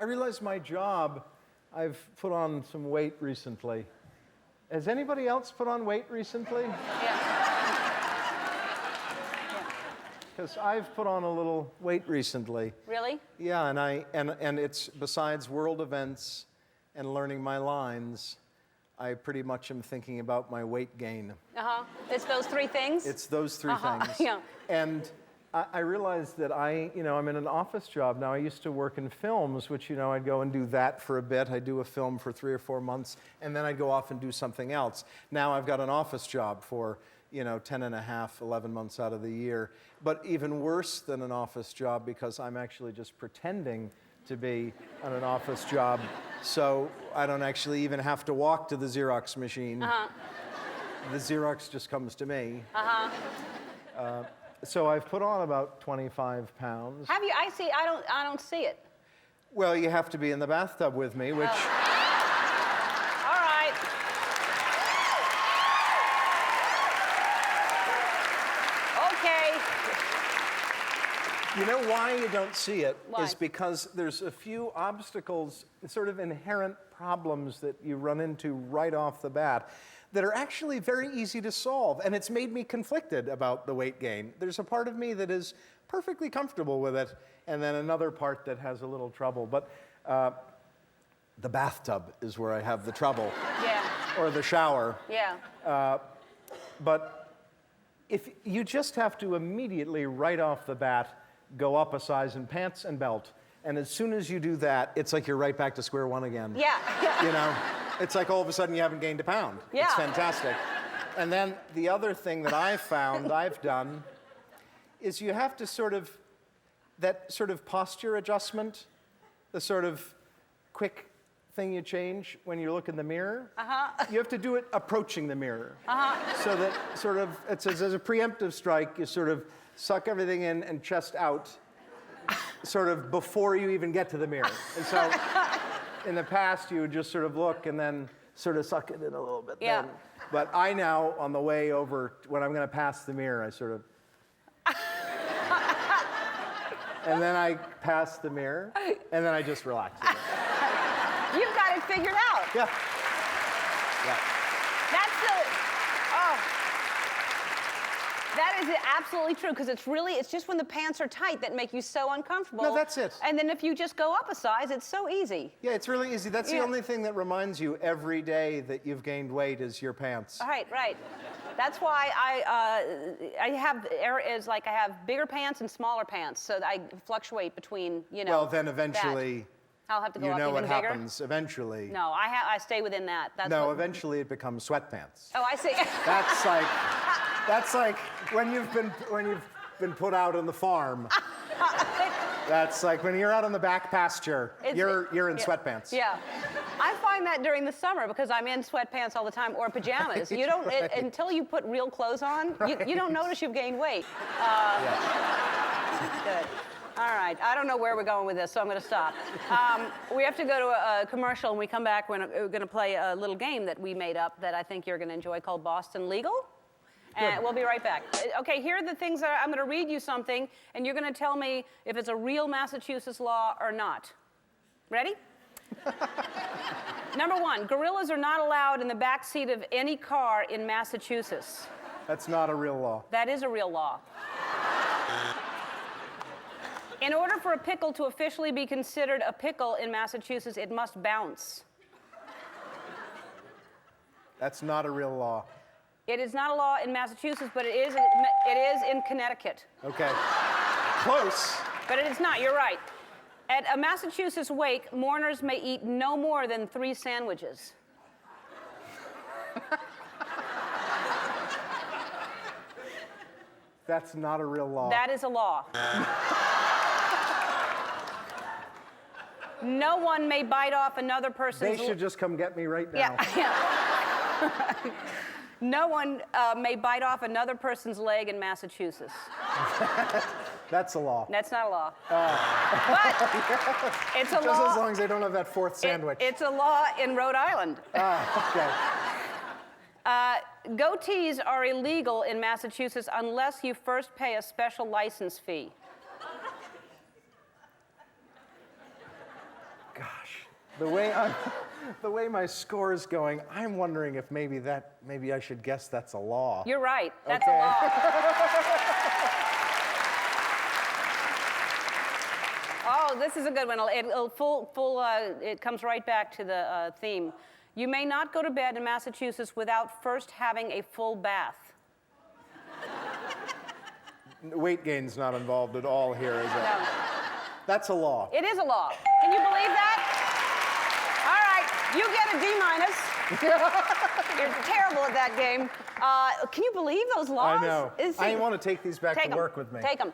I realize my job, I've put on some weight recently. Has anybody else put on weight recently? Yeah. Because I've put on a little weight recently. Really? Yeah, and it's besides world events and learning my lines, I pretty much am thinking about my weight gain. It's those three things? It's those three things. Yeah. And I realized that I'm in an office job now. I used to work in films, which, I'd go and do that for a bit. I'd do a film for 3 or 4 months, and then I'd go off and do something else. Now I've got an office job for, 10 and a half, 11 months out of the year. But even worse than an office job, because I'm actually just pretending to be on an office job, so I don't actually even have to walk to the Xerox machine. The Xerox just comes to me. So I've put on about 25 pounds. Have you? I see. I don't see it. Well, you have to be in the bathtub with me, which... All right. Okay. You know why you don't see it? Why? Is because there's a few obstacles, sort of inherent problems that you run into right off the bat that are actually very easy to solve, and it's made me conflicted about the weight gain. There's a part of me that is perfectly comfortable with it, and then another part that has a little trouble. But the bathtub is where I have the trouble. Yeah. Or the shower. Yeah. But if you just have to immediately, right off the bat, go up a size in pants and belt, and as soon as you do that, it's like you're right back to square one again. Yeah. It's like all of a sudden you haven't gained a pound. Yeah. It's fantastic. And then the other thing that I've done, is you have to that sort of posture adjustment, the sort of quick thing you change when you look in the mirror. You have to do it approaching the mirror. So that it's as a preemptive strike, you sort of suck everything in and chest out, sort of before you even get to the mirror. And so in the past, you would just sort of look and then sort of suck it in a little bit. Yeah. Then. But I now, on the way over, when I'm going to pass the mirror, I sort of... and then I pass the mirror, and then I just relax again. You've got it figured out. Yeah. That is absolutely true, because it's just when the pants are tight that make you so uncomfortable. No, that's it. And then if you just go up a size, it's so easy. Yeah, it's really easy. That's the only thing that reminds you every day that you've gained weight is your pants. Right. That's why I have bigger pants and smaller pants, so I fluctuate between, Well, then eventually... I'll have to go up You know even what bigger. happens eventually. No, I stay within that. Eventually it becomes sweatpants. Oh, I see. That's like when you've been put out on the farm. That's like when you're out on the back pasture. You're in sweatpants. Yeah. I find that during the summer because I'm in sweatpants all the time or pajamas. You don't until you put real clothes on. You don't notice you've gained weight. Good. All right, I don't know where we're going with this, so I'm going to stop. We have to go to a commercial. When we come back, we're going to play a little game that we made up that I think you're going to enjoy called Boston Legal. And we'll be right back. Okay, here are the things that I'm going to read you something, and you're going to tell me if it's a real Massachusetts law or not. Ready? Number 1, gorillas are not allowed in the back seat of any car in Massachusetts. That's not a real law. That is a real law. In order for a pickle to officially be considered a pickle in Massachusetts, it must bounce. That's not a real law. It is not a law in Massachusetts, but it is in Connecticut. Okay. Close. But it is not, you're right. At a Massachusetts wake, mourners may eat no more than 3 sandwiches. That's not a real law. That is a law. No one may bite off another person's... They should just come get me right now. Yeah. No one may bite off another person's leg in Massachusetts. That's a law. That's not a law. But it's a law... Just as long as they don't have that 4th sandwich. It's a law in Rhode Island. Okay. Goatees are illegal in Massachusetts unless you first pay a special license fee. Gosh, the way my score is going, I'm wondering if maybe I should guess that's a law. You're right. That's Okay. a law. Oh, this is a good one. It comes right back to the theme. You may not go to bed in Massachusetts without first having a full bath. Weight gain's not involved at all here, is it? No. That's a law. It is a law. Can you believe that? All right, you get a D-. You're terrible at that game. Can you believe those laws? I know. I want to take these back to work with me. Take them.